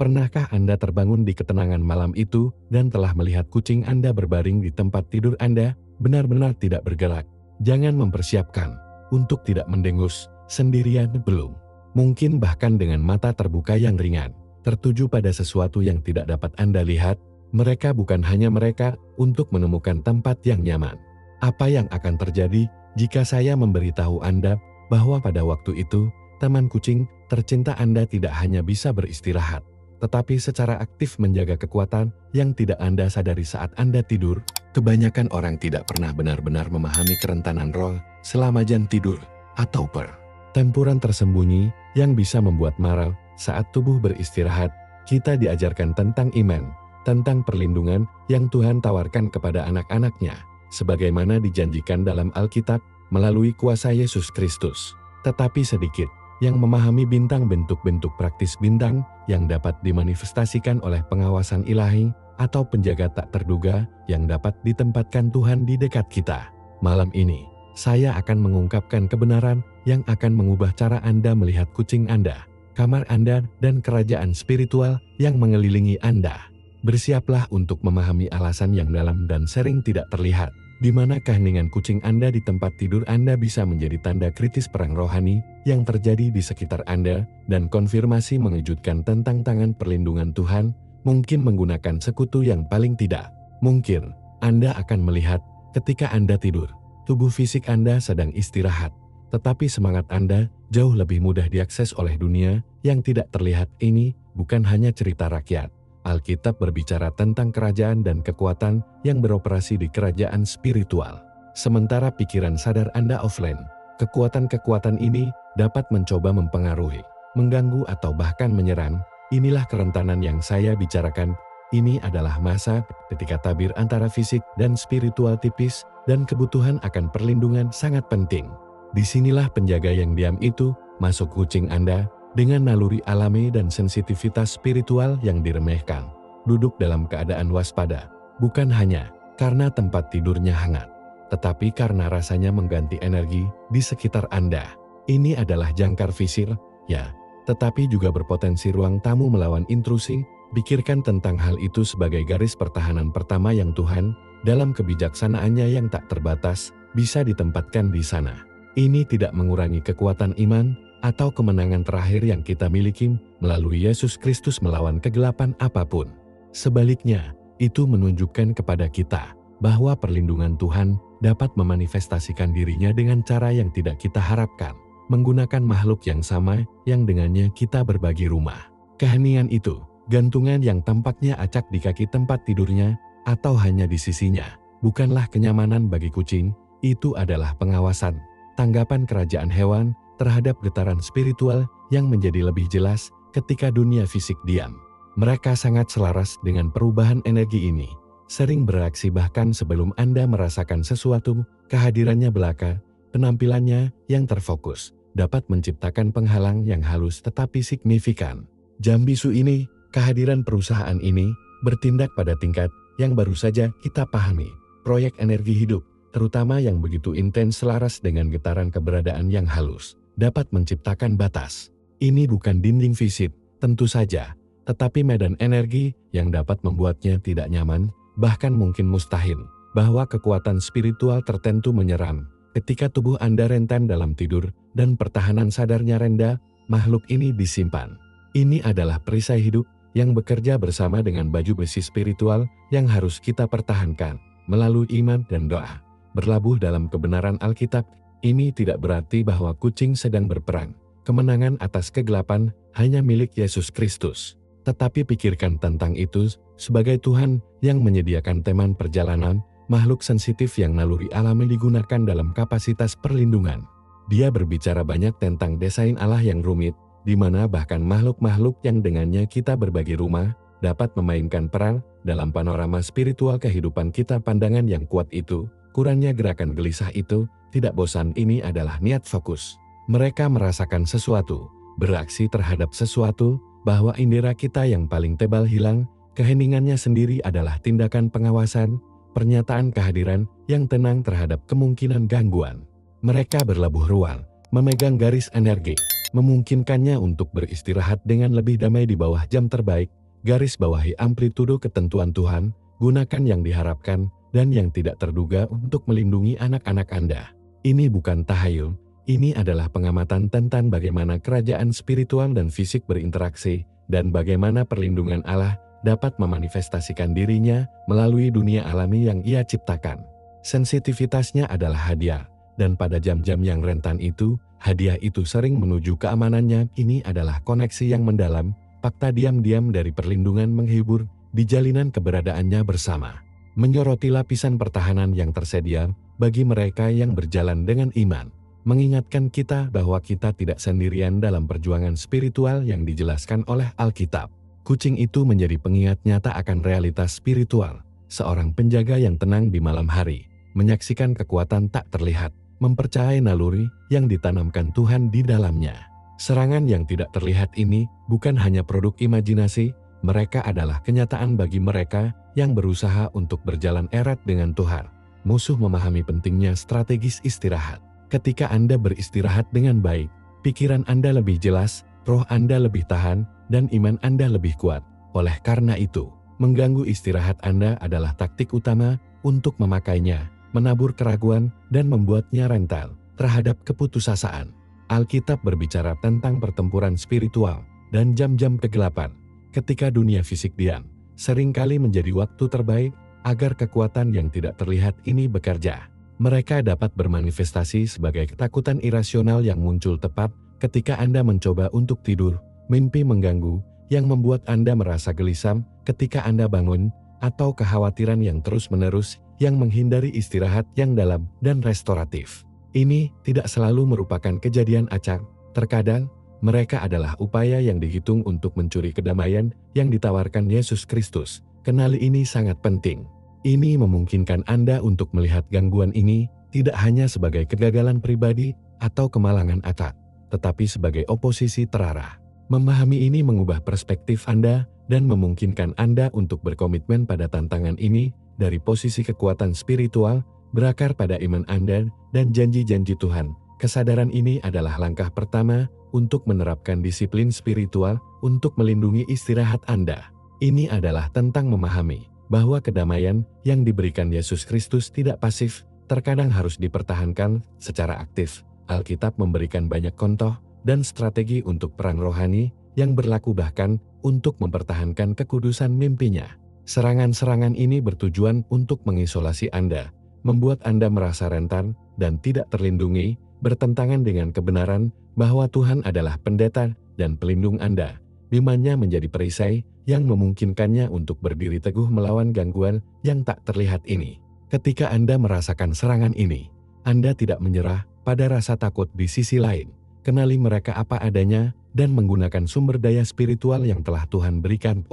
Pernahkah Anda terbangun di ketenangan malam itu dan telah melihat kucing Anda berbaring di tempat tidur Anda, benar-benar tidak bergerak? Jangan mempersiapkan untuk tidak mendengus sendirian belum. Mungkin bahkan dengan mata terbuka yang ringan, tertuju pada sesuatu yang tidak dapat Anda lihat. Mereka bukan hanya mereka untuk menemukan tempat yang nyaman. Apa yang akan terjadi jika saya memberitahu Anda bahwa pada waktu itu, teman kucing tercinta Anda tidak hanya bisa beristirahat, tetapi secara aktif menjaga kekuatan yang tidak Anda sadari saat Anda tidur? Kebanyakan orang tidak pernah benar-benar memahami kerentanan roh selama jam tidur atau pertempuran tersembunyi yang bisa membuat marah saat tubuh beristirahat. Kita diajarkan tentang iman, tentang perlindungan yang Tuhan tawarkan kepada anak-anaknya, sebagaimana dijanjikan dalam Alkitab melalui kuasa Yesus Kristus. Tetapi sedikit yang memahami bintang bentuk-bentuk praktis bintang yang dapat dimanifestasikan oleh pengawasan ilahi atau penjaga tak terduga yang dapat ditempatkan Tuhan di dekat kita. Malam ini, saya akan mengungkapkan kebenaran yang akan mengubah cara Anda melihat kucing Anda, kamar Anda, dan kerajaan spiritual yang mengelilingi Anda. Bersiaplah untuk memahami alasan yang dalam dan sering tidak terlihat, di mana keheningan kucing Anda di tempat tidur Anda bisa menjadi tanda kritis perang rohani yang terjadi di sekitar Anda, dan konfirmasi mengejutkan tentang tangan perlindungan Tuhan, mungkin menggunakan sekutu yang paling tidak. Mungkin Anda akan melihat ketika Anda tidur, tubuh fisik Anda sedang istirahat, tetapi semangat Anda jauh lebih mudah diakses oleh dunia yang tidak terlihat. Ini bukan hanya cerita rakyat. Alkitab berbicara tentang kerajaan dan kekuatan yang beroperasi di kerajaan spiritual. Sementara pikiran sadar Anda offline, kekuatan-kekuatan ini dapat mencoba mempengaruhi, mengganggu atau bahkan menyerang. Inilah kerentanan yang saya bicarakan. Ini adalah masa ketika tabir antara fisik dan spiritual tipis, dan kebutuhan akan perlindungan sangat penting. Disinilah penjaga yang diam itu masuk kucing Anda, dengan naluri alami dan sensitivitas spiritual yang diremehkan. Duduk dalam keadaan waspada, bukan hanya karena tempat tidurnya hangat, tetapi karena rasanya mengganti energi di sekitar Anda. Ini adalah jangkar visir, ya, tetapi juga berpotensi ruang tamu melawan intrusi. Pikirkan tentang hal itu sebagai garis pertahanan pertama yang Tuhan, dalam kebijaksanaannya yang tak terbatas, bisa ditempatkan di sana. Ini tidak mengurangi kekuatan iman atau kemenangan terakhir yang kita miliki melalui Yesus Kristus melawan kegelapan apapun. Sebaliknya, itu menunjukkan kepada kita bahwa perlindungan Tuhan dapat memanifestasikan dirinya dengan cara yang tidak kita harapkan, menggunakan makhluk yang sama yang dengannya kita berbagi rumah. Keheningan itu, gantungan yang tampaknya acak di kaki tempat tidurnya atau hanya di sisinya, bukanlah kenyamanan bagi kucing. Itu adalah pengawasan, tanggapan kerajaan hewan terhadap getaran spiritual yang menjadi lebih jelas ketika dunia fisik diam. Mereka sangat selaras dengan perubahan energi ini, sering bereaksi bahkan sebelum Anda merasakan sesuatu. Kehadirannya belaka, penampilannya yang terfokus, dapat menciptakan penghalang yang halus tetapi signifikan. Jam bisu ini, kehadiran perusahaan ini, bertindak pada tingkat yang baru saja kita pahami. Proyek energi hidup, terutama yang begitu intens selaras dengan getaran keberadaan yang halus, dapat menciptakan batas. Ini bukan dinding fisik, tentu saja, tetapi medan energi yang dapat membuatnya tidak nyaman, bahkan mungkin mustahil, bahwa kekuatan spiritual tertentu menyerang. Ketika tubuh Anda rentan dalam tidur dan pertahanan sadarnya rendah, makhluk ini disimpan. Ini adalah perisai hidup yang bekerja bersama dengan baju besi spiritual yang harus kita pertahankan melalui iman dan doa. Berlabuh dalam kebenaran Alkitab, ini tidak berarti bahwa kucing sedang berperang. Kemenangan atas kegelapan hanya milik Yesus Kristus. Tetapi pikirkan tentang itu sebagai Tuhan yang menyediakan teman perjalanan, makhluk sensitif yang naluri alami digunakan dalam kapasitas perlindungan. Dia berbicara banyak tentang desain Allah yang rumit, di mana bahkan makhluk-makhluk yang dengannya kita berbagi rumah, dapat memainkan peran dalam panorama spiritual kehidupan kita. Pandangan yang kuat itu, kurangnya gerakan gelisah itu, tidak bosan. Ini adalah niat fokus. Mereka merasakan sesuatu, bereaksi terhadap sesuatu, bahwa indera kita yang paling tebal hilang. Keheningannya sendiri adalah tindakan pengawasan, pernyataan kehadiran yang tenang terhadap kemungkinan gangguan. Mereka berlabuh ruang, memegang garis energi, memungkinkannya untuk beristirahat dengan lebih damai di bawah jam terbaik, garis bawahi amplitudo ketentuan Tuhan, gunakan yang diharapkan dan yang tidak terduga untuk melindungi anak-anak Anda. Ini bukan tahayul, ini adalah pengamatan tentang bagaimana kerajaan spiritual dan fisik berinteraksi, dan bagaimana perlindungan Allah dapat memanifestasikan dirinya melalui dunia alami yang Ia ciptakan. Sensitivitasnya adalah hadiah, dan pada jam-jam yang rentan itu, hadiah itu sering menuju keamanannya. Ini adalah koneksi yang mendalam, fakta diam-diam dari perlindungan menghibur di jalinan keberadaannya bersama. Menyoroti lapisan pertahanan yang tersedia bagi mereka yang berjalan dengan iman. Mengingatkan kita bahwa kita tidak sendirian dalam perjuangan spiritual yang dijelaskan oleh Alkitab. Kucing itu menjadi pengingat nyata akan realitas spiritual. Seorang penjaga yang tenang di malam hari, menyaksikan kekuatan tak terlihat, mempercayai naluri yang ditanamkan Tuhan di dalamnya. Serangan yang tidak terlihat ini bukan hanya produk imajinasi, mereka adalah kenyataan bagi mereka yang berusaha untuk berjalan erat dengan Tuhan. Musuh memahami pentingnya strategis istirahat. Ketika Anda beristirahat dengan baik, pikiran Anda lebih jelas, roh Anda lebih tahan, dan iman Anda lebih kuat. Oleh karena itu, mengganggu istirahat Anda adalah taktik utama untuk memakainya, menabur keraguan, dan membuatnya rentan terhadap keputusasaan. Alkitab berbicara tentang pertempuran spiritual dan jam-jam kegelapan. Ketika dunia fisik diam, seringkali menjadi waktu terbaik agar kekuatan yang tidak terlihat ini bekerja. Mereka dapat bermanifestasi sebagai ketakutan irasional yang muncul tepat ketika Anda mencoba untuk tidur, mimpi mengganggu yang membuat Anda merasa gelisah ketika Anda bangun, atau kekhawatiran yang terus-menerus yang menghindari istirahat yang dalam dan restoratif. Ini tidak selalu merupakan kejadian acak. Terkadang, mereka adalah upaya yang dihitung untuk mencuri kedamaian yang ditawarkan Yesus Kristus. Kenali ini sangat penting. Ini memungkinkan Anda untuk melihat gangguan ini tidak hanya sebagai kegagalan pribadi atau kemalangan acak, tetapi sebagai oposisi terarah. Memahami ini mengubah perspektif Anda dan memungkinkan Anda untuk berkomitmen pada tantangan ini dari posisi kekuatan spiritual, berakar pada iman Anda dan janji-janji Tuhan. Kesadaran ini adalah langkah pertama untuk menerapkan disiplin spiritual untuk melindungi istirahat Anda. Ini adalah tentang memahami bahwa kedamaian yang diberikan Yesus Kristus tidak pasif, terkadang harus dipertahankan secara aktif. Alkitab memberikan banyak contoh dan strategi untuk perang rohani yang berlaku bahkan untuk mempertahankan kekudusan mimpinya. Serangan-serangan ini bertujuan untuk mengisolasi Anda, membuat Anda merasa rentan dan tidak terlindungi, bertentangan dengan kebenaran bahwa Tuhan adalah pendeta dan pelindung Anda. Imannya menjadi perisai yang memungkinkannya untuk berdiri teguh melawan gangguan yang tak terlihat ini. Ketika Anda merasakan serangan ini, Anda tidak menyerah pada rasa takut di sisi lain. Kenali mereka apa adanya dan menggunakan sumber daya spiritual yang telah Tuhan berikan.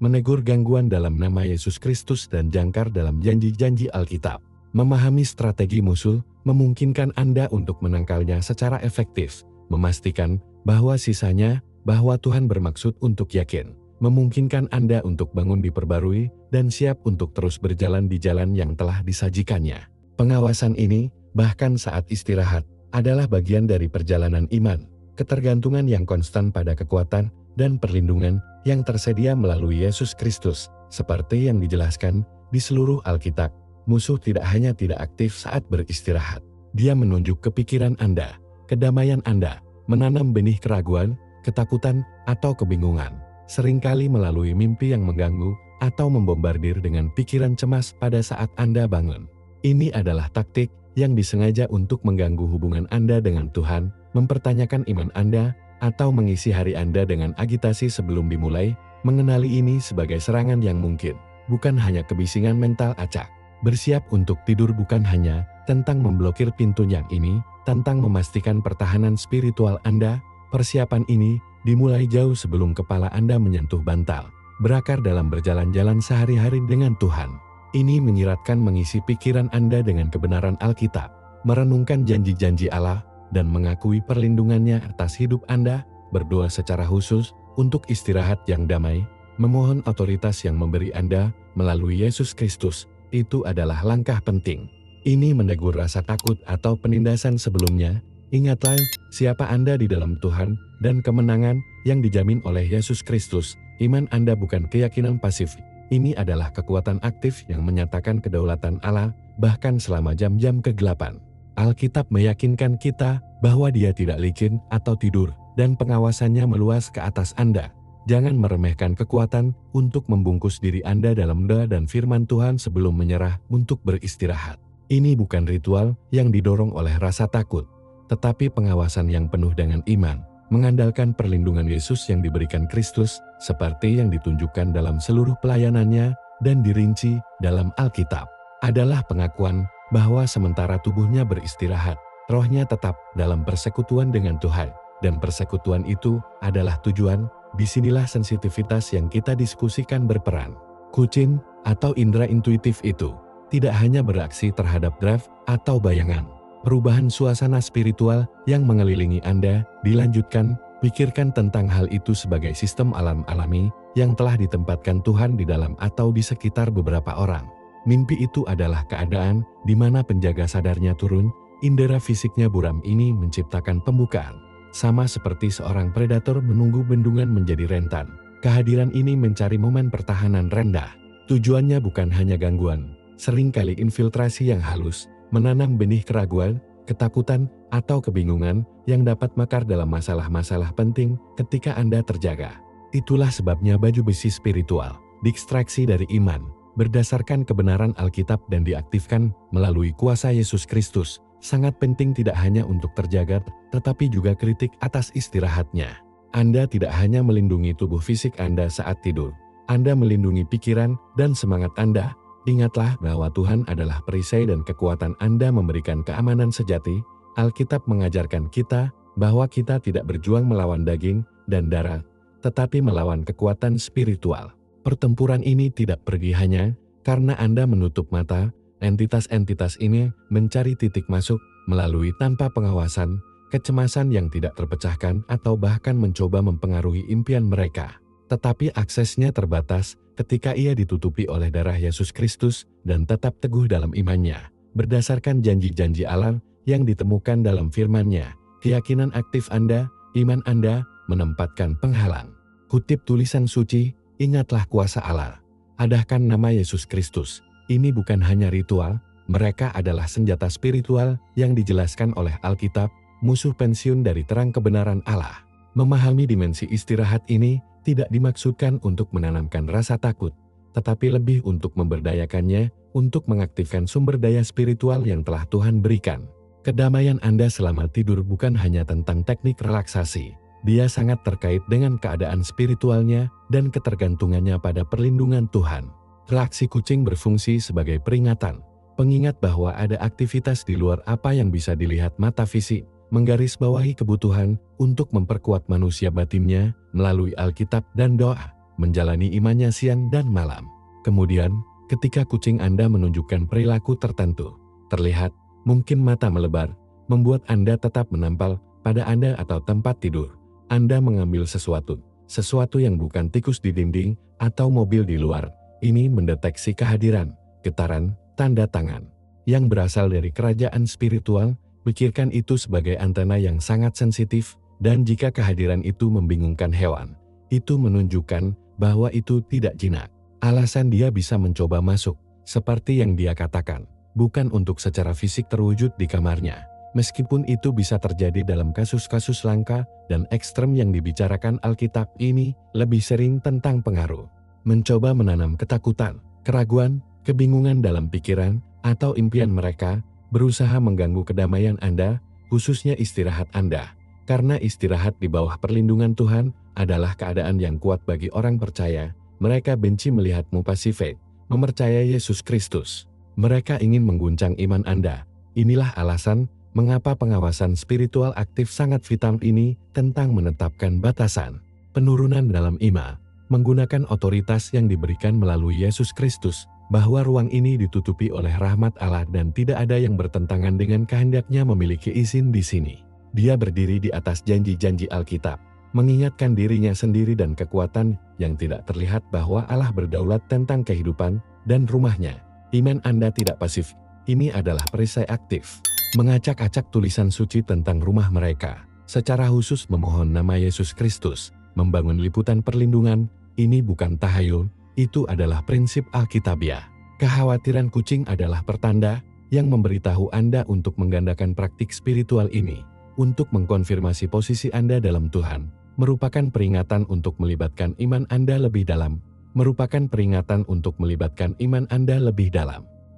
Menegur gangguan dalam nama Yesus Kristus dan jangkar dalam janji-janji Alkitab. Memahami strategi musuh memungkinkan Anda untuk menangkalnya secara efektif, memastikan bahwa sisanya bahwa Tuhan bermaksud untuk yakin, memungkinkan Anda untuk bangun diperbarui dan siap untuk terus berjalan di jalan yang telah disajikannya. Pengawasan ini, bahkan saat istirahat, adalah bagian dari perjalanan iman, ketergantungan yang konstan pada kekuatan dan perlindungan yang tersedia melalui Yesus Kristus. Seperti yang dijelaskan di seluruh Alkitab, musuh tidak hanya tidak aktif saat beristirahat. Dia menunjuk kepikiran Anda, kedamaian Anda, menanam benih keraguan, ketakutan, atau kebingungan. Seringkali melalui mimpi yang mengganggu atau membombardir dengan pikiran cemas pada saat Anda bangun. Ini adalah taktik yang disengaja untuk mengganggu hubungan Anda dengan Tuhan, mempertanyakan iman Anda, atau mengisi hari Anda dengan agitasi sebelum dimulai. Mengenali ini sebagai serangan yang mungkin, bukan hanya kebisingan mental acak. Bersiap untuk tidur bukan hanya tentang memblokir pintu yang ini, tentang memastikan pertahanan spiritual Anda. Persiapan ini dimulai jauh sebelum kepala Anda menyentuh bantal, berakar dalam berjalan-jalan sehari-hari dengan Tuhan. Ini menyiratkan mengisi pikiran Anda dengan kebenaran Alkitab, merenungkan janji-janji Allah, dan mengakui perlindungannya atas hidup Anda, berdoa secara khusus untuk istirahat yang damai, memohon otoritas yang memberi Anda melalui Yesus Kristus. Itu adalah langkah penting. Ini menegur rasa takut atau penindasan sebelumnya, Ingatlah siapa Anda di dalam Tuhan dan kemenangan yang dijamin oleh Yesus Kristus. Iman Anda bukan keyakinan pasif. Ini adalah kekuatan aktif yang menyatakan kedaulatan Allah, bahkan selama jam-jam kegelapan. Alkitab meyakinkan kita bahwa Dia tidak licin atau tidur, dan pengawasannya meluas ke atas Anda. Jangan meremehkan kekuatan untuk membungkus diri Anda dalam doa dan firman Tuhan sebelum menyerah untuk beristirahat. Ini bukan ritual yang didorong oleh rasa takut, tetapi pengawasan yang penuh dengan iman, mengandalkan perlindungan Yesus yang diberikan Kristus, seperti yang ditunjukkan dalam seluruh pelayanannya dan dirinci dalam Alkitab. Adalah pengakuan bahwa sementara tubuhnya beristirahat, rohnya tetap dalam persekutuan dengan Tuhan, dan persekutuan itu adalah tujuan. Disinilah sensitivitas yang kita diskusikan berperan. Kucing atau indera intuitif itu tidak hanya beraksi terhadap draft atau bayangan. Perubahan suasana spiritual yang mengelilingi Anda dilanjutkan. Pikirkan tentang hal itu sebagai sistem alam alami yang telah ditempatkan Tuhan di dalam atau di sekitar beberapa orang. Mimpi itu adalah keadaan di mana penjaga sadarnya turun. Indera fisiknya buram ini menciptakan pembukaan. Sama seperti seorang predator menunggu bendungan menjadi rentan. Kehadiran ini mencari momen pertahanan rendah. Tujuannya bukan hanya gangguan, seringkali infiltrasi yang halus, menanam benih keraguan, ketakutan, atau kebingungan yang dapat mekar dalam masalah-masalah penting ketika Anda terjaga. Itulah sebabnya baju besi spiritual, diekstraksi dari iman, berdasarkan kebenaran Alkitab dan diaktifkan melalui kuasa Yesus Kristus, sangat penting tidak hanya untuk terjaga, tetapi juga kritik atas istirahatnya. Anda tidak hanya melindungi tubuh fisik Anda saat tidur, Anda melindungi pikiran dan semangat Anda. Ingatlah bahwa Tuhan adalah perisai dan kekuatan Anda memberikan keamanan sejati. Alkitab mengajarkan kita bahwa kita tidak berjuang melawan daging dan darah, tetapi melawan kekuatan spiritual. Pertempuran ini tidak pergi hanya karena Anda menutup mata. Entitas-entitas ini mencari titik masuk melalui tanpa pengawasan, kecemasan yang tidak terpecahkan atau bahkan mencoba mempengaruhi impian mereka. Tetapi aksesnya terbatas ketika ia ditutupi oleh darah Yesus Kristus dan tetap teguh dalam imannya. Berdasarkan janji-janji Allah yang ditemukan dalam firman-Nya, keyakinan aktif Anda, iman Anda, menempatkan penghalang. Kutip tulisan suci, ingatlah kuasa Allah. Adahkan nama Yesus Kristus. Ini bukan hanya ritual, mereka adalah senjata spiritual yang dijelaskan oleh Alkitab, musuh pensiun dari terang kebenaran Allah. Memahami dimensi istirahat ini tidak dimaksudkan untuk menanamkan rasa takut, tetapi lebih untuk memberdayakannya, untuk mengaktifkan sumber daya spiritual yang telah Tuhan berikan. Kedamaian Anda selama tidur bukan hanya tentang teknik relaksasi, dia sangat terkait dengan keadaan spiritualnya dan ketergantungannya pada perlindungan Tuhan. Reaksi kucing berfungsi sebagai peringatan, pengingat bahwa ada aktivitas di luar apa yang bisa dilihat mata fisik, menggarisbawahi kebutuhan untuk memperkuat manusia batinnya melalui Alkitab dan doa, menjalani imannya siang dan malam. Kemudian, ketika kucing Anda menunjukkan perilaku tertentu, terlihat, mungkin mata melebar, membuat Anda tetap menampal pada Anda atau tempat tidur. Anda mengambil sesuatu yang bukan tikus di dinding atau mobil di luar. Ini mendeteksi kehadiran, getaran, tanda tangan yang berasal dari kerajaan spiritual. Pikirkan itu sebagai antena yang sangat sensitif, dan jika kehadiran itu membingungkan hewan, itu menunjukkan bahwa itu tidak jinak. Alasan dia bisa mencoba masuk, seperti yang dia katakan, bukan untuk secara fisik terwujud di kamarnya. Meskipun itu bisa terjadi dalam kasus-kasus langka dan ekstrem yang dibicarakan Alkitab, ini lebih sering tentang pengaruh. Mencoba menanam ketakutan, keraguan, kebingungan dalam pikiran, atau impian mereka, berusaha mengganggu kedamaian Anda, khususnya istirahat Anda. Karena istirahat di bawah perlindungan Tuhan adalah keadaan yang kuat bagi orang percaya. Mereka benci melihatmu pasif, mempercayai Yesus Kristus. Mereka ingin mengguncang iman Anda. Inilah alasan mengapa pengawasan spiritual aktif sangat vital ini tentang menetapkan batasan. Penurunan dalam iman, menggunakan otoritas yang diberikan melalui Yesus Kristus, bahwa ruang ini ditutupi oleh rahmat Allah dan tidak ada yang bertentangan dengan kehendaknya memiliki izin di sini. Dia berdiri di atas janji-janji Alkitab, mengingatkan dirinya sendiri dan kekuatan yang tidak terlihat bahwa Allah berdaulat tentang kehidupan dan rumahnya. Iman Anda tidak pasif, ini adalah perisai aktif. mengacak-acak tulisan suci tentang rumah mereka, secara khusus memohon nama Yesus Kristus, membangun liputan perlindungan. Ini bukan tahayul, itu adalah prinsip Alkitabiah. Kekhawatiran kucing adalah pertanda yang memberitahu Anda untuk menggandakan praktik spiritual ini, untuk mengkonfirmasi posisi Anda dalam Tuhan, merupakan peringatan untuk melibatkan iman Anda lebih dalam,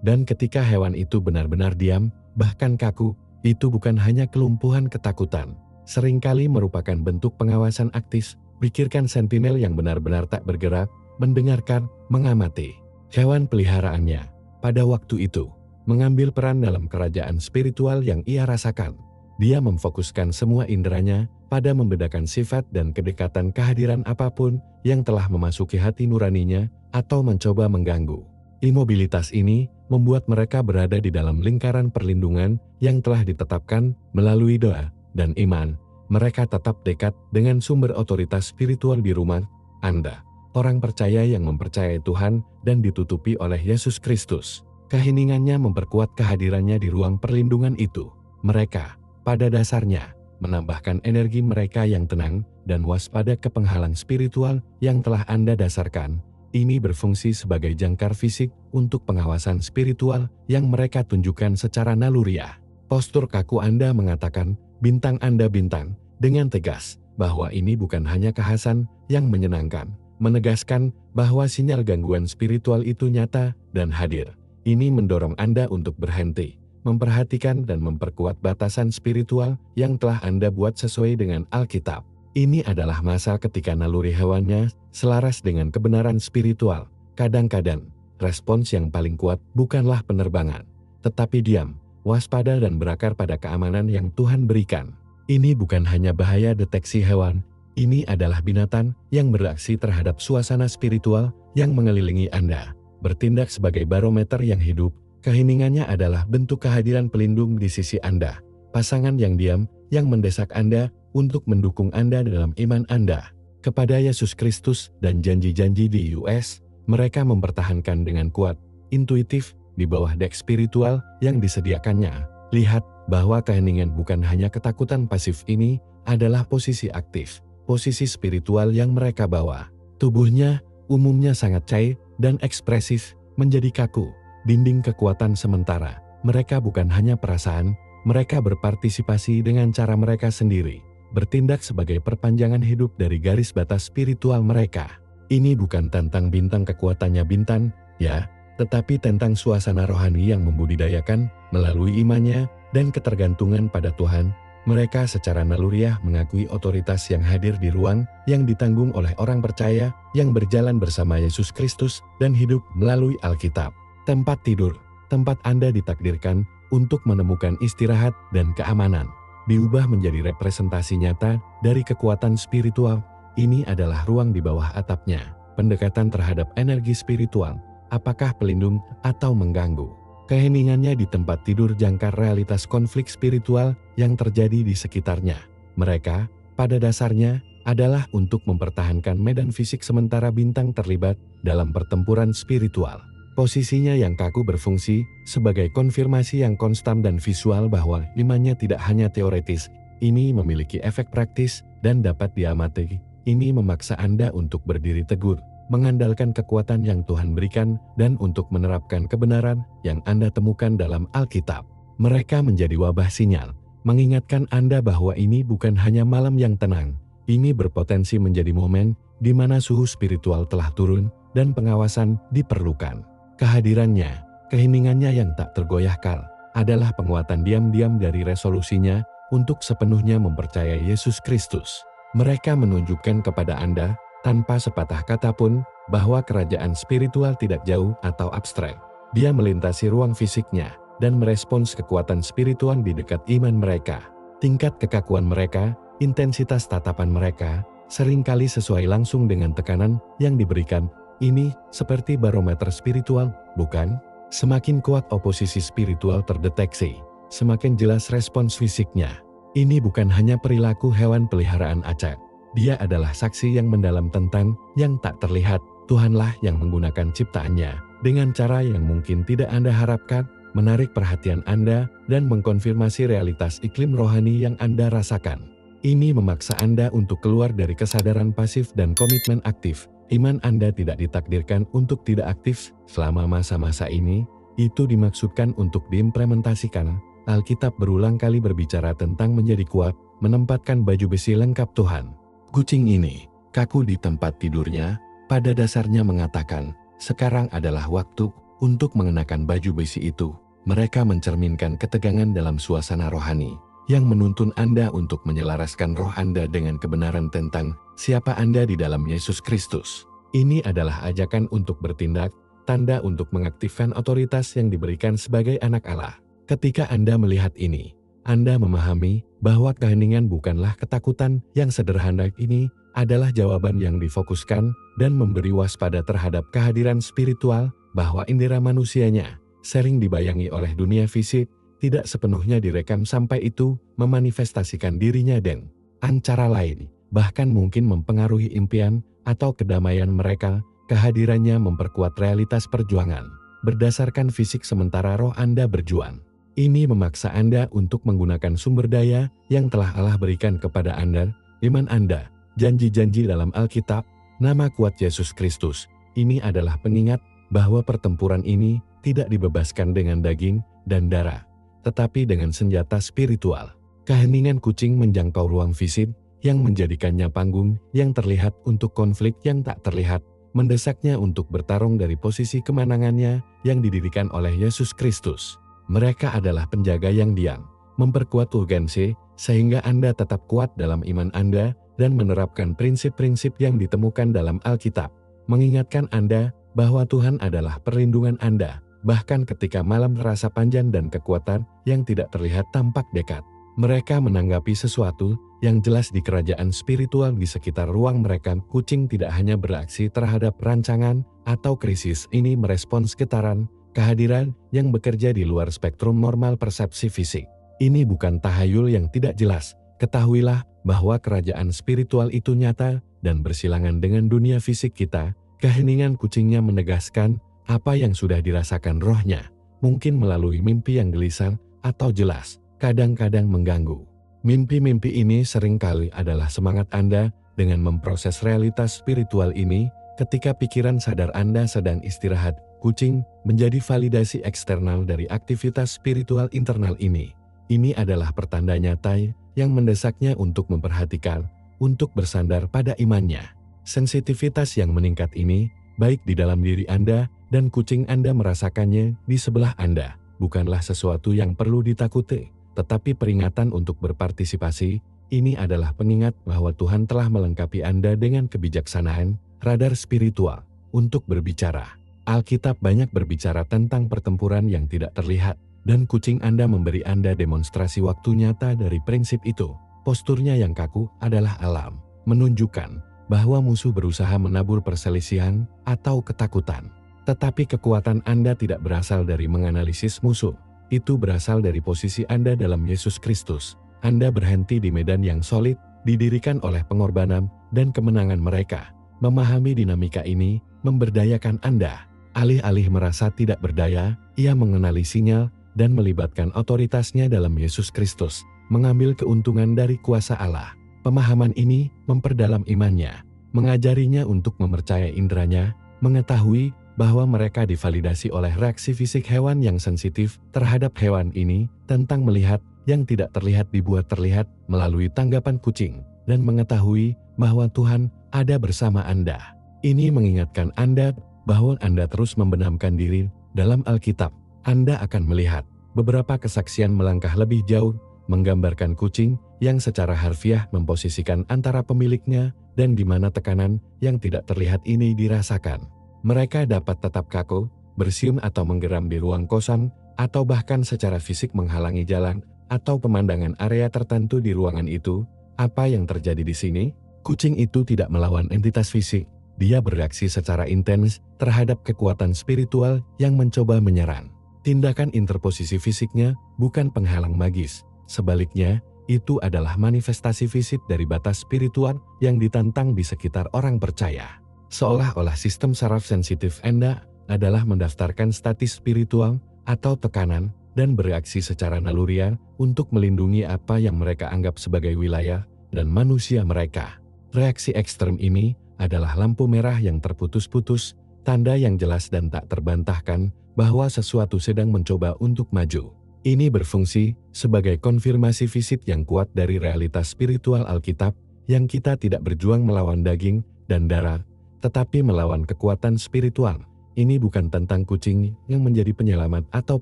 Dan ketika hewan itu benar-benar diam, bahkan kaku, itu bukan hanya kelumpuhan ketakutan, seringkali merupakan bentuk pengawasan aktif. Pikirkan sentinel yang benar-benar tak bergerak, mendengarkan, mengamati hewan peliharaannya. Pada waktu itu, mengambil peran dalam kerajaan spiritual yang ia rasakan. Dia memfokuskan semua inderanya pada membedakan sifat dan kedekatan kehadiran apapun yang telah memasuki hati nuraninya atau mencoba mengganggu. Imobilitas ini membuat mereka berada di dalam lingkaran perlindungan yang telah ditetapkan melalui doa dan iman. Mereka tetap dekat dengan sumber otoritas spiritual di rumah Anda, orang percaya yang mempercayai Tuhan dan ditutupi oleh Yesus Kristus. Keheningannya memperkuat kehadirannya di ruang perlindungan itu. Mereka, pada dasarnya, menambahkan energi mereka yang tenang dan waspada ke penghalang spiritual yang telah Anda dasarkan. Ini berfungsi sebagai jangkar fisik untuk pengawasan spiritual yang mereka tunjukkan secara naluriah. Postur kaku Anda mengatakan, bintang Anda bintang, dengan tegas, bahwa ini bukan hanya kekhasan yang menyenangkan, menegaskan bahwa sinyal gangguan spiritual itu nyata dan hadir. Ini mendorong Anda untuk berhenti, memperhatikan dan memperkuat batasan spiritual yang telah Anda buat sesuai dengan Alkitab. Ini adalah masa ketika naluri hewannya selaras dengan kebenaran spiritual. Kadang-kadang, respons yang paling kuat bukanlah penerbangan, tetapi diam, waspada dan berakar pada keamanan yang Tuhan berikan. Ini bukan hanya bahaya deteksi hewan, ini adalah binatang yang bereaksi terhadap suasana spiritual yang mengelilingi Anda, bertindak sebagai barometer yang hidup. Keheningannya adalah bentuk kehadiran pelindung di sisi Anda, pasangan yang diam, yang mendesak Anda untuk mendukung Anda dalam iman Anda kepada Yesus Kristus dan janji-janji di US. Mereka mempertahankan dengan kuat, intuitif, di bawah dek spiritual yang disediakannya. Lihat bahwa keheningan bukan hanya ketakutan pasif, ini adalah posisi aktif, posisi spiritual yang mereka bawa. Tubuhnya umumnya sangat cair dan ekspresif, menjadi kaku, dinding kekuatan sementara. Mereka bukan hanya perasaan, mereka berpartisipasi dengan cara mereka sendiri, bertindak sebagai perpanjangan hidup dari garis batas spiritual mereka. Ini bukan tentang bintang kekuatannya bintang, ya, tetapi tentang suasana rohani yang membudidayakan melalui imannya dan ketergantungan pada Tuhan. Mereka secara naluriah mengakui otoritas yang hadir di ruang yang ditanggung oleh orang percaya yang berjalan bersama Yesus Kristus dan hidup melalui Alkitab. Tempat tidur, tempat Anda ditakdirkan untuk menemukan istirahat dan keamanan, diubah menjadi representasi nyata dari kekuatan spiritual. Ini adalah ruang di bawah atapnya, pendekatan terhadap energi spiritual, apakah pelindung atau mengganggu. Keheningannya di tempat tidur jangkar realitas konflik spiritual yang terjadi di sekitarnya. Mereka, pada dasarnya, adalah untuk mempertahankan medan fisik sementara bintang terlibat dalam pertempuran spiritual. Posisinya yang kaku berfungsi sebagai konfirmasi yang konstan dan visual bahwa imannya tidak hanya teoretis. Ini memiliki efek praktis dan dapat diamati. Ini memaksa Anda untuk berdiri teguh, mengandalkan kekuatan yang Tuhan berikan, dan untuk menerapkan kebenaran yang Anda temukan dalam Alkitab. Mereka menjadi wabah sinyal, mengingatkan Anda bahwa ini bukan hanya malam yang tenang. Ini berpotensi menjadi momen di mana suhu spiritual telah turun dan pengawasan diperlukan. Kehadirannya, keheningannya yang tak tergoyahkan, adalah penguatan diam-diam dari resolusinya untuk sepenuhnya mempercayai Yesus Kristus. Mereka menunjukkan kepada Anda, tanpa sepatah kata pun, bahwa kerajaan spiritual tidak jauh atau abstrak. Dia melintasi ruang fisiknya dan merespons kekuatan spiritual di dekat iman mereka. Tingkat kekakuan mereka, intensitas tatapan mereka, seringkali sesuai langsung dengan tekanan yang diberikan. Ini seperti barometer spiritual, bukan? Semakin kuat oposisi spiritual terdeteksi, semakin jelas respons fisiknya. Ini bukan hanya perilaku hewan peliharaan acak. Dia adalah saksi yang mendalam tentang yang tak terlihat. Tuhanlah yang menggunakan ciptaannya dengan cara yang mungkin tidak Anda harapkan. menarik perhatian Anda, dan mengkonfirmasi realitas iklim rohani yang Anda rasakan. Ini memaksa Anda untuk keluar dari kesadaran pasif dan komitmen aktif. Iman Anda tidak ditakdirkan untuk tidak aktif selama masa-masa ini. Itu dimaksudkan untuk diimplementasikan. Alkitab berulang kali berbicara tentang menjadi kuat, menempatkan baju besi lengkap Tuhan. Kucing ini, kaku di tempat tidurnya, pada dasarnya mengatakan, sekarang adalah waktu untuk mengenakan baju besi itu. Mereka mencerminkan ketegangan dalam suasana rohani, yang menuntun Anda untuk menyelaraskan roh Anda dengan kebenaran tentang siapa Anda di dalam Yesus Kristus. Ini adalah ajakan untuk bertindak, tanda untuk mengaktifkan otoritas yang diberikan sebagai anak Allah. Ketika Anda melihat ini, Anda memahami bahwa keheningan bukanlah ketakutan yang sederhana. Ini adalah jawaban yang difokuskan dan memberi waspada terhadap kehadiran spiritual, bahwa indera manusianya sering dibayangi oleh dunia fisik, tidak sepenuhnya direkam sampai itu memanifestasikan dirinya dan antara lain, bahkan mungkin mempengaruhi impian atau kedamaian mereka. Kehadirannya memperkuat realitas perjuangan berdasarkan fisik sementara roh Anda berjuang. Ini memaksa Anda untuk menggunakan sumber daya yang telah Allah berikan kepada Anda, iman Anda, janji-janji dalam Alkitab, nama kuat Yesus Kristus. Ini adalah pengingat bahwa pertempuran ini tidak dibebaskan dengan daging dan darah, tetapi dengan senjata spiritual. Keheningan kucing menjangkau ruang fisik yang menjadikannya panggung yang terlihat untuk konflik yang tak terlihat, mendesaknya untuk bertarung dari posisi kemenangannya yang didirikan oleh Yesus Kristus. Mereka adalah penjaga yang diam, memperkuat urgensi, sehingga Anda tetap kuat dalam iman Anda dan menerapkan prinsip-prinsip yang ditemukan dalam Alkitab. Mengingatkan Anda bahwa Tuhan adalah perlindungan Anda, bahkan ketika malam terasa panjang dan kekuatan yang tidak terlihat tampak dekat. Mereka menanggapi sesuatu yang jelas di kerajaan spiritual di sekitar ruang mereka. Kucing tidak hanya bereaksi terhadap rancangan atau krisis, ini merespons getaran, kehadiran yang bekerja di luar spektrum normal persepsi fisik. Ini bukan tahayul yang tidak jelas. Ketahuilah bahwa kerajaan spiritual itu nyata dan bersilangan dengan dunia fisik kita. Keheningan kucingnya menegaskan apa yang sudah dirasakan rohnya, mungkin melalui mimpi yang gelisah atau jelas, kadang-kadang mengganggu. Mimpi-mimpi ini seringkali adalah semangat Anda dengan memproses realitas spiritual ini. Ketika pikiran sadar Anda sedang istirahat, kucing menjadi validasi eksternal dari aktivitas spiritual internal ini. Ini adalah pertanda nyata yang mendesaknya untuk memperhatikan, untuk bersandar pada imannya. Sensitivitas yang meningkat ini, baik di dalam diri Anda dan kucing Anda merasakannya di sebelah Anda, bukanlah sesuatu yang perlu ditakuti, tetapi peringatan untuk berpartisipasi. Ini adalah pengingat bahwa Tuhan telah melengkapi Anda dengan kebijaksanaan, radar spiritual, untuk berbicara. Alkitab banyak berbicara tentang pertempuran yang tidak terlihat, dan kucing Anda memberi Anda demonstrasi waktu nyata dari prinsip itu. Posturnya yang kaku adalah alam, menunjukkan bahwa musuh berusaha menabur perselisihan atau ketakutan. Tetapi kekuatan Anda tidak berasal dari menganalisis musuh. Itu berasal dari posisi Anda dalam Yesus Kristus. Anda berhenti di medan yang solid, didirikan oleh pengorbanan dan kemenangan mereka. Memahami dinamika ini memberdayakan Anda. Alih-alih merasa tidak berdaya, ia mengenali sinyal dan melibatkan otoritasnya dalam Yesus Kristus, mengambil keuntungan dari kuasa Allah. Pemahaman ini memperdalam imannya, mengajarinya untuk mempercayai inderanya, mengetahui bahwa mereka divalidasi oleh reaksi fisik hewan yang sensitif terhadap hewan ini, tentang melihat yang tidak terlihat dibuat terlihat melalui tanggapan kucing, dan mengetahui bahwa Tuhan ada bersama Anda. Ini mengingatkan Anda bahwa Anda terus membenamkan diri dalam Alkitab. Anda akan melihat beberapa kesaksian melangkah lebih jauh, menggambarkan kucing yang secara harfiah memposisikan antara pemiliknya dan di mana tekanan yang tidak terlihat ini dirasakan. Mereka dapat tetap kaku, bersiul atau menggeram di ruang kosong, atau bahkan secara fisik menghalangi jalan atau pemandangan area tertentu di ruangan itu. Apa yang terjadi di sini? Kucing itu tidak melawan entitas fisik. Dia bereaksi secara intens terhadap kekuatan spiritual yang mencoba menyerang. Tindakan interposisi fisiknya bukan penghalang magis. Sebaliknya, itu adalah manifestasi fisik dari batas spiritual yang ditantang di sekitar orang percaya. Seolah-olah sistem saraf sensitif Anda adalah mendaftarkan statis spiritual atau tekanan, dan bereaksi secara naluriah untuk melindungi apa yang mereka anggap sebagai wilayah dan manusia mereka. Reaksi ekstrem ini adalah lampu merah yang terputus-putus, tanda yang jelas dan tak terbantahkan bahwa sesuatu sedang mencoba untuk maju. Ini berfungsi sebagai konfirmasi fisik yang kuat dari realitas spiritual Alkitab, yang kita tidak berjuang melawan daging dan darah, tetapi melawan kekuatan spiritual. Ini bukan tentang kucing yang menjadi penyelamat atau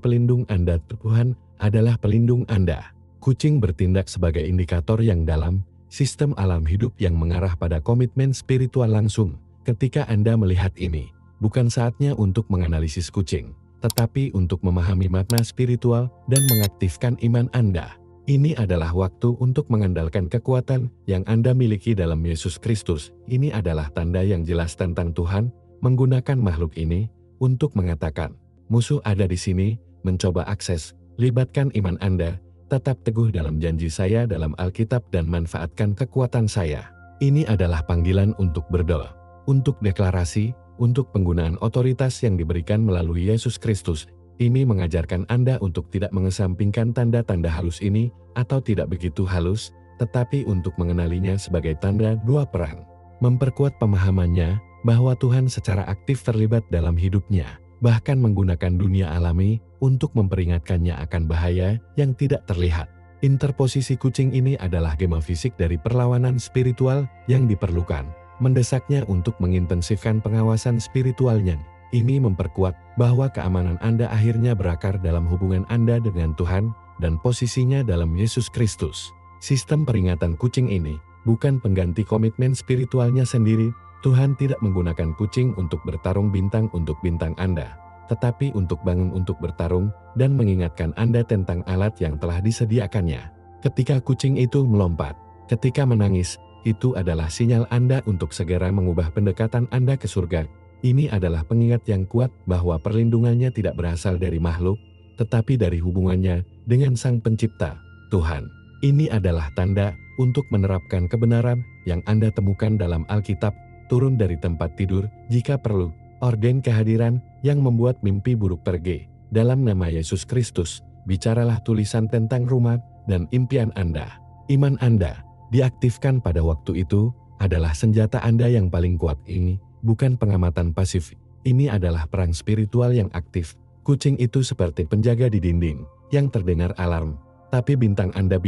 pelindung Anda. Tuhan adalah pelindung Anda. Kucing bertindak sebagai indikator yang dalam sistem alam hidup yang mengarah pada komitmen spiritual langsung. Ketika Anda melihat ini, bukan saatnya untuk menganalisis kucing, tetapi untuk memahami makna spiritual dan mengaktifkan iman Anda. Ini adalah waktu untuk mengandalkan kekuatan yang Anda miliki dalam Yesus Kristus. Ini adalah tanda yang jelas tentang Tuhan menggunakan makhluk ini untuk mengatakan, musuh ada di sini, mencoba akses, libatkan iman Anda, tetap teguh dalam janji saya dalam Alkitab dan manfaatkan kekuatan saya. Ini adalah panggilan untuk berdoa, untuk deklarasi, untuk penggunaan otoritas yang diberikan melalui Yesus Kristus. Ini mengajarkan Anda untuk tidak mengesampingkan tanda-tanda halus ini, atau tidak begitu halus, tetapi untuk mengenalinya sebagai tanda dua peran. Memperkuat pemahamannya bahwa Tuhan secara aktif terlibat dalam hidupnya, bahkan menggunakan dunia alami untuk memperingatkannya akan bahaya yang tidak terlihat. Interposisi kucing ini adalah gema fisik dari perlawanan spiritual yang diperlukan, mendesaknya untuk mengintensifkan pengawasan spiritualnya. Ini memperkuat bahwa keamanan Anda akhirnya berakar dalam hubungan Anda dengan Tuhan dan posisinya dalam Yesus Kristus. Sistem peringatan kucing ini bukan pengganti komitmen spiritualnya sendiri. Tuhan tidak menggunakan kucing untuk bertarung bintang untuk bintang Anda, tetapi untuk bangun untuk bertarung dan mengingatkan Anda tentang alat yang telah disediakannya. Ketika kucing itu melompat, ketika menangis, itu adalah sinyal Anda untuk segera mengubah pendekatan Anda ke surga. Ini adalah pengingat yang kuat bahwa perlindungannya tidak berasal dari makhluk, tetapi dari hubungannya dengan Sang Pencipta, Tuhan. Ini adalah tanda untuk menerapkan kebenaran yang Anda temukan dalam Alkitab. Turun dari tempat tidur jika perlu, orden kehadiran yang membuat mimpi buruk pergi. Dalam nama Yesus Kristus, bicaralah tulisan tentang rumah dan impian Anda. Iman Anda diaktifkan pada waktu itu adalah senjata Anda yang paling kuat. Ini bukan pengamatan pasif, ini adalah perang spiritual yang aktif. Kucing itu seperti penjaga di dinding yang terdengar alarm, tapi bintang Anda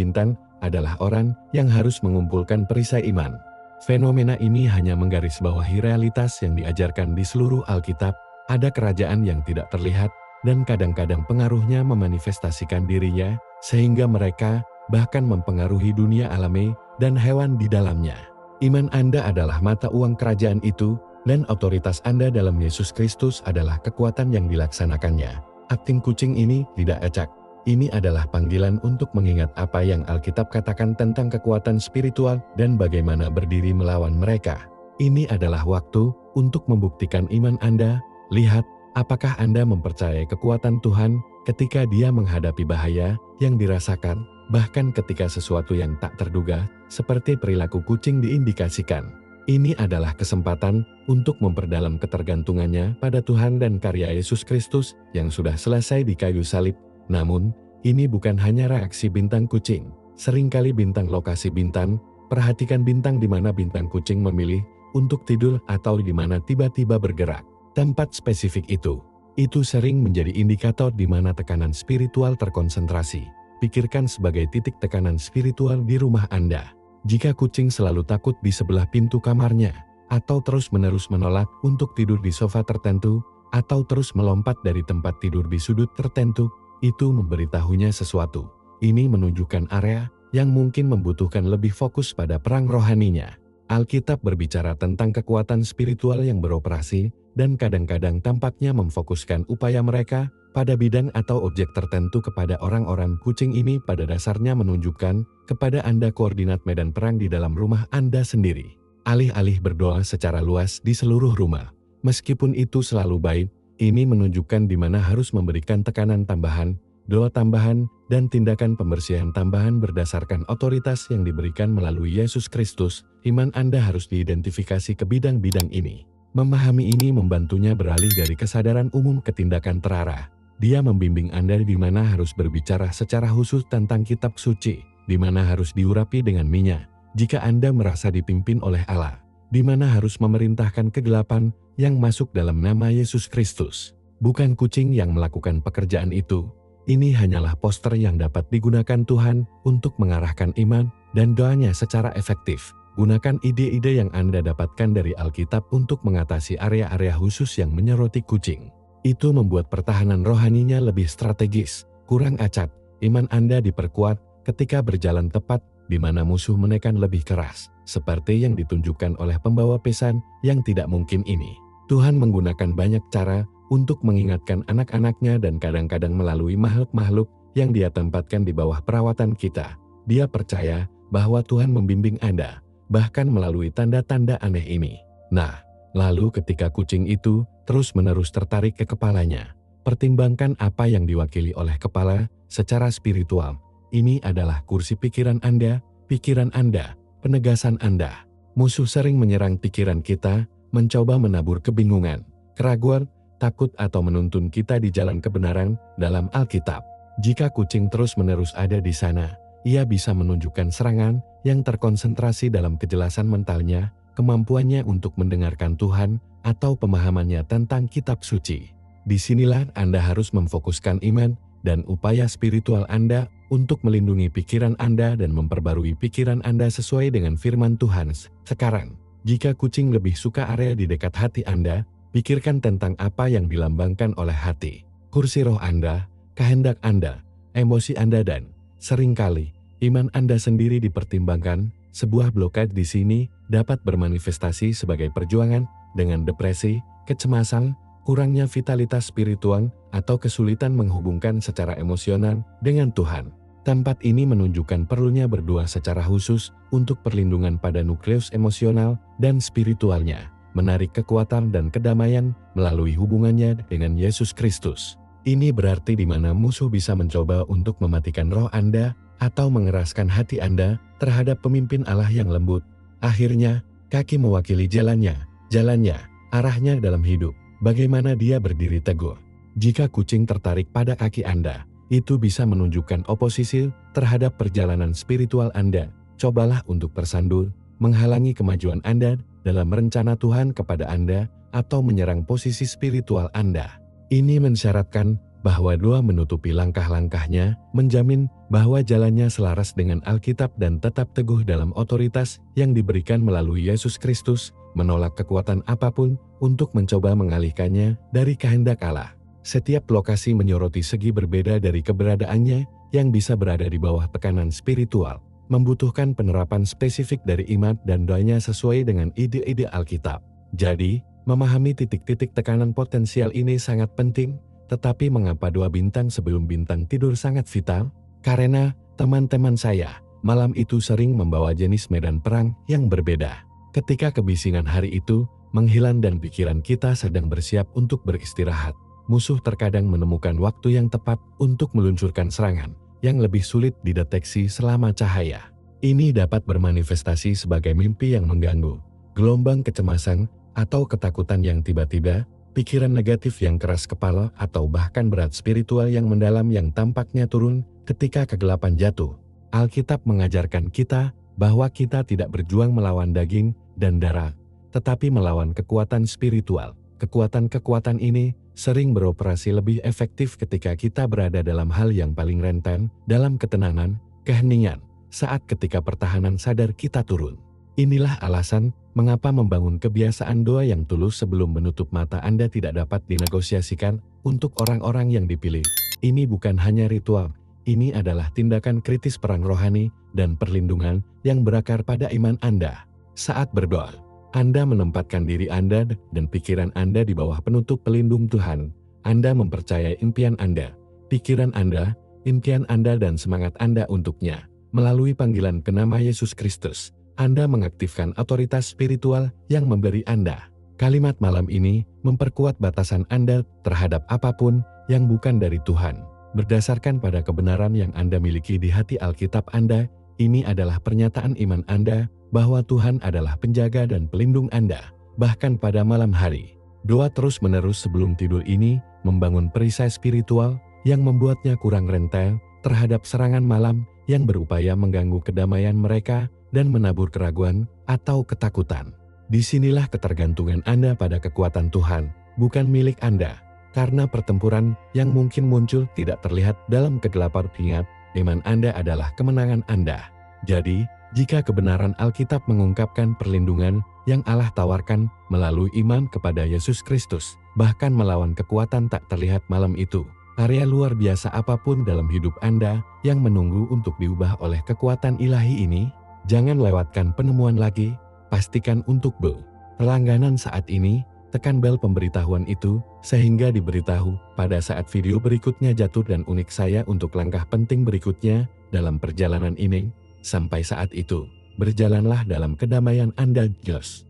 adalah orang yang harus mengumpulkan perisai iman. Fenomena ini hanya menggarisbawahi realitas yang diajarkan di seluruh Alkitab. Ada kerajaan yang tidak terlihat, dan kadang-kadang pengaruhnya memanifestasikan dirinya, sehingga mereka bahkan mempengaruhi dunia alami dan hewan di dalamnya. Iman Anda adalah mata uang kerajaan itu, dan otoritas Anda dalam Yesus Kristus adalah kekuatan yang dilaksanakannya. Akting kucing ini tidak acak. Ini adalah panggilan untuk mengingat apa yang Alkitab katakan tentang kekuatan spiritual dan bagaimana berdiri melawan mereka. Ini adalah waktu untuk membuktikan iman Anda. Lihat, apakah Anda mempercayai kekuatan Tuhan ketika Dia menghadapi bahaya yang dirasakan, bahkan ketika sesuatu yang tak terduga, seperti perilaku kucing diindikasikan. Ini adalah kesempatan untuk memperdalam ketergantungannya pada Tuhan dan karya Yesus Kristus yang sudah selesai di kayu salib. Namun, ini bukan hanya reaksi bintang kucing. Seringkali bintang lokasi bintang, perhatikan bintang di mana bintang kucing memilih untuk tidur atau di mana tiba-tiba bergerak. Tempat spesifik itu sering menjadi indikator di mana tekanan spiritual terkonsentrasi. Pikirkan sebagai titik tekanan spiritual di rumah Anda. Jika kucing selalu takut di sebelah pintu kamarnya, atau terus-menerus menolak untuk tidur di sofa tertentu, atau terus melompat dari tempat tidur di sudut tertentu, itu memberitahunya sesuatu. Ini menunjukkan area yang mungkin membutuhkan lebih fokus pada perang rohaninya. Alkitab berbicara tentang kekuatan spiritual yang beroperasi, dan kadang-kadang tampaknya memfokuskan upaya mereka pada bidang atau objek tertentu kepada orang-orang. Kucing ini pada dasarnya menunjukkan kepada Anda koordinat medan perang di dalam rumah Anda sendiri. Alih-alih berdoa secara luas di seluruh rumah, meskipun itu selalu baik, ini menunjukkan di mana harus memberikan tekanan tambahan, doa tambahan, dan tindakan pembersihan tambahan berdasarkan otoritas yang diberikan melalui Yesus Kristus. Iman Anda harus diidentifikasi ke bidang-bidang ini. Memahami ini membantunya beralih dari kesadaran umum ke tindakan terarah. Dia membimbing Anda di mana harus berbicara secara khusus tentang kitab suci, di mana harus diurapi dengan minyak, jika Anda merasa dipimpin oleh Allah, di mana harus memerintahkan kegelapan yang masuk dalam nama Yesus Kristus. Bukan kucing yang melakukan pekerjaan itu. Ini hanyalah poster yang dapat digunakan Tuhan untuk mengarahkan iman dan doanya secara efektif. Gunakan ide-ide yang Anda dapatkan dari Alkitab untuk mengatasi area-area khusus yang menyoroti kucing. Itu membuat pertahanan rohaninya lebih strategis, kurang acak. Iman Anda diperkuat ketika berjalan tepat, di mana musuh menekan lebih keras, seperti yang ditunjukkan oleh pembawa pesan yang tidak mungkin ini. Tuhan menggunakan banyak cara untuk mengingatkan anak-anaknya dan kadang-kadang melalui makhluk-makhluk yang Dia tempatkan di bawah perawatan kita. Dia percaya bahwa Tuhan membimbing Anda, bahkan melalui tanda-tanda aneh ini. Nah, lalu ketika kucing itu terus-menerus tertarik ke kepalanya, pertimbangkan apa yang diwakili oleh kepala secara spiritual. Ini adalah kursi pikiran Anda, penegasan Anda. Musuh sering menyerang pikiran kita, mencoba menabur kebingungan, keraguan, takut atau menuntun kita di jalan kebenaran dalam Alkitab. Jika kucing terus-menerus ada di sana, ia bisa menunjukkan serangan yang terkonsentrasi dalam kejelasan mentalnya, kemampuannya untuk mendengarkan Tuhan, atau pemahamannya tentang kitab suci. Disinilah Anda harus memfokuskan iman dan upaya spiritual Anda untuk melindungi pikiran Anda dan memperbarui pikiran Anda sesuai dengan firman Tuhan. Sekarang, jika kucing lebih suka area di dekat hati Anda, pikirkan tentang apa yang dilambangkan oleh hati, kursi roh Anda, kehendak Anda, emosi Anda dan seringkali iman Anda sendiri dipertimbangkan. Sebuah blokade di sini dapat bermanifestasi sebagai perjuangan dengan depresi, kecemasan, kurangnya vitalitas spiritual, atau kesulitan menghubungkan secara emosional dengan Tuhan. Tempat ini menunjukkan perlunya berdoa secara khusus untuk perlindungan pada nukleus emosional dan spiritualnya, menarik kekuatan dan kedamaian melalui hubungannya dengan Yesus Kristus. Ini berarti di mana musuh bisa mencoba untuk mematikan roh Anda atau mengeraskan hati Anda terhadap pemimpin Allah yang lembut. Akhirnya, kaki mewakili jalannya, arahnya dalam hidup, bagaimana dia berdiri teguh. Jika kucing tertarik pada kaki Anda, itu bisa menunjukkan oposisi terhadap perjalanan spiritual Anda. Cobalah untuk tersandung, menghalangi kemajuan Anda dalam rencana Tuhan kepada Anda, atau menyerang posisi spiritual Anda. Ini mensyaratkan bahwa doa menutupi langkah-langkahnya, menjamin bahwa jalannya selaras dengan Alkitab dan tetap teguh dalam otoritas yang diberikan melalui Yesus Kristus, menolak kekuatan apapun untuk mencoba mengalihkannya dari kehendak Allah. Setiap lokasi menyoroti segi berbeda dari keberadaannya yang bisa berada di bawah tekanan spiritual, membutuhkan penerapan spesifik dari iman dan doanya sesuai dengan ide-ide Alkitab. Jadi, memahami titik-titik tekanan potensial ini sangat penting. Tetapi mengapa 2 bintang sebelum bintang tidur sangat vital? Karena, teman-teman saya, malam itu sering membawa jenis medan perang yang berbeda. Ketika kebisingan hari itu menghilang dan pikiran kita sedang bersiap untuk beristirahat, musuh terkadang menemukan waktu yang tepat untuk meluncurkan serangan yang lebih sulit dideteksi selama cahaya. Ini dapat bermanifestasi sebagai mimpi yang mengganggu, gelombang kecemasan atau ketakutan yang tiba-tiba, pikiran negatif yang keras kepala, atau bahkan berat spiritual yang mendalam yang tampaknya turun ketika kegelapan jatuh. Alkitab mengajarkan kita bahwa kita tidak berjuang melawan daging dan darah, tetapi melawan kekuatan spiritual. Kekuatan-kekuatan ini sering beroperasi lebih efektif ketika kita berada dalam hal yang paling rentan, dalam ketenangan, keheningan, saat ketika pertahanan sadar kita turun. Inilah alasan mengapa membangun kebiasaan doa yang tulus sebelum menutup mata Anda tidak dapat dinegosiasikan untuk orang-orang yang dipilih. Ini bukan hanya ritual, ini adalah tindakan kritis perang rohani dan perlindungan yang berakar pada iman Anda. Saat berdoa, Anda menempatkan diri Anda dan pikiran Anda di bawah penutup pelindung Tuhan. Anda mempercayai impian Anda, pikiran Anda, impian Anda dan semangat Anda untuknya. Melalui panggilan ke nama Yesus Kristus, Anda mengaktifkan otoritas spiritual yang memberi Anda. Kalimat malam ini memperkuat batasan Anda terhadap apapun yang bukan dari Tuhan. Berdasarkan pada kebenaran yang Anda miliki di hati Alkitab Anda, ini adalah pernyataan iman Anda bahwa Tuhan adalah penjaga dan pelindung Anda, bahkan pada malam hari. Doa terus-menerus sebelum tidur ini membangun perisai spiritual yang membuatnya kurang rentan terhadap serangan malam yang berupaya mengganggu kedamaian mereka dan menabur keraguan atau ketakutan. Disinilah ketergantungan Anda pada kekuatan Tuhan, bukan milik Anda. Karena pertempuran yang mungkin muncul tidak terlihat dalam kegelapan, ingat, iman Anda adalah kemenangan Anda. Jadi, jika kebenaran Alkitab mengungkapkan perlindungan yang Allah tawarkan melalui iman kepada Yesus Kristus, bahkan melawan kekuatan tak terlihat malam itu, area luar biasa apapun dalam hidup Anda yang menunggu untuk diubah oleh kekuatan ilahi ini, jangan lewatkan penemuan lagi, pastikan untuk berlangganan saat ini, tekan bel pemberitahuan itu, sehingga diberitahu pada saat video berikutnya jatuh dan unik saya untuk langkah penting berikutnya dalam perjalanan ini. Sampai saat itu, berjalanlah dalam kedamaian Anda, Jos.